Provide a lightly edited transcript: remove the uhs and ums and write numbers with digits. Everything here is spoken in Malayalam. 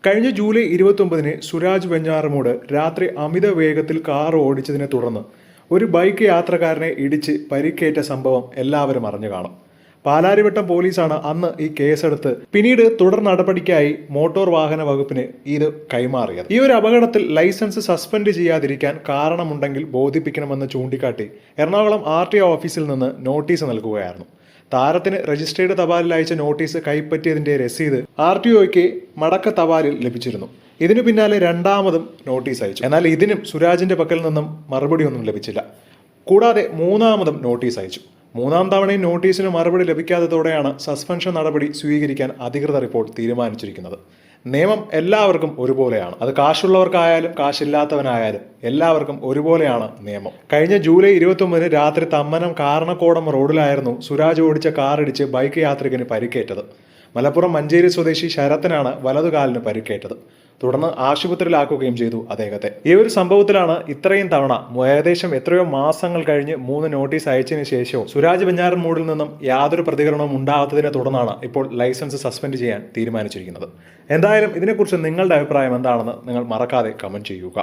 കഴിഞ്ഞ ജൂലൈ 29-ന് സുരാജ് വെഞ്ഞാറമൂട് രാത്രി അമിത വേഗത്തിൽ കാർ ഓടിച്ചതിനെ തുടർന്ന് ഒരു ബൈക്ക് യാത്രക്കാരനെ ഇടിച്ച് പരിക്കേറ്റ സംഭവം എല്ലാവരും അറിഞ്ഞു കാണും. പാലാരിവട്ടം പോലീസാണ് അന്ന് ഈ കേസെടുത്ത് പിന്നീട് തുടർ നടപടിക്കായി മോട്ടോർ വാഹന വകുപ്പിന് ഇത് കൈമാറിയത്. ഈ ഒരു അപകടത്തിൽ ലൈസൻസ് സസ്പെൻഡ് ചെയ്യാതിരിക്കാൻ കാരണമുണ്ടെങ്കിൽ ബോധിപ്പിക്കണമെന്ന് ചൂണ്ടിക്കാട്ടി എറണാകുളം RTO ഓഫീസിൽ നിന്ന് നോട്ടീസ് നൽകുകയായിരുന്നു. താരത്തിന് രജിസ്ട്രേഡ് തപാലിൽ അയച്ച നോട്ടീസ് കൈപ്പറ്റിയതിന്റെ രസീത് RTOയ്ക്ക് മടക്ക തപാലിൽ ലഭിച്ചിരുന്നു. ഇതിനു പിന്നാലെ രണ്ടാമതും നോട്ടീസ് അയച്ചു. എന്നാൽ ഇതിനും സുരാജിന്റെ പക്കൽ നിന്നും മറുപടിയൊന്നും ലഭിച്ചില്ല. കൂടാതെ മൂന്നാമതും നോട്ടീസ് അയച്ചു. മൂന്നാം തവണയും നോട്ടീസിന് മറുപടി ലഭിക്കാത്തതോടെയാണ് സസ്പെൻഷൻ നടപടി സ്വീകരിക്കാൻ അധികൃതർ ഇപ്പോൾ തീരുമാനിച്ചിരിക്കുന്നത്. നിയമം എല്ലാവർക്കും ഒരുപോലെയാണ്. അത് കാശുള്ളവർക്കായാലും കാശില്ലാത്തവനായാലും എല്ലാവർക്കും ഒരുപോലെയാണ് നിയമം. കഴിഞ്ഞ ജൂലൈ 29-ന് രാത്രി തമ്മനം കാരണക്കോടം റോഡിലായിരുന്നു സുരാജ് ഓടിച്ച കാറിടിച്ച് ബൈക്ക് യാത്രികന് പരിക്കേറ്റത്. മലപ്പുറം മഞ്ചേരി സ്വദേശി ശരത്തിനാണ് വലതുകാലിന് പരിക്കേറ്റത്. തുടർന്ന് ആശുപത്രിയിലാക്കുകയും ചെയ്തു അദ്ദേഹത്തെ. ഈ ഒരു സംഭവത്തിലാണ് ഇത്രയും തവണ ഏകദേശം എത്രയോ മാസങ്ങൾ കഴിഞ്ഞ് 3 നോട്ടീസ് അയച്ചതിന് ശേഷവും സുരാജ് വെഞ്ഞാറമൂടിൽ നിന്നും യാതൊരു പ്രതികരണവും ഉണ്ടാകാത്തതിനെ തുടർന്നാണ് ഇപ്പോൾ ലൈസൻസ് സസ്പെൻഡ് ചെയ്യാൻ തീരുമാനിച്ചിരിക്കുന്നത്. എന്തായാലും ഇതിനെക്കുറിച്ച് നിങ്ങളുടെ അഭിപ്രായം എന്താണെന്ന് നിങ്ങൾ മറക്കാതെ കമന്റ് ചെയ്യുക.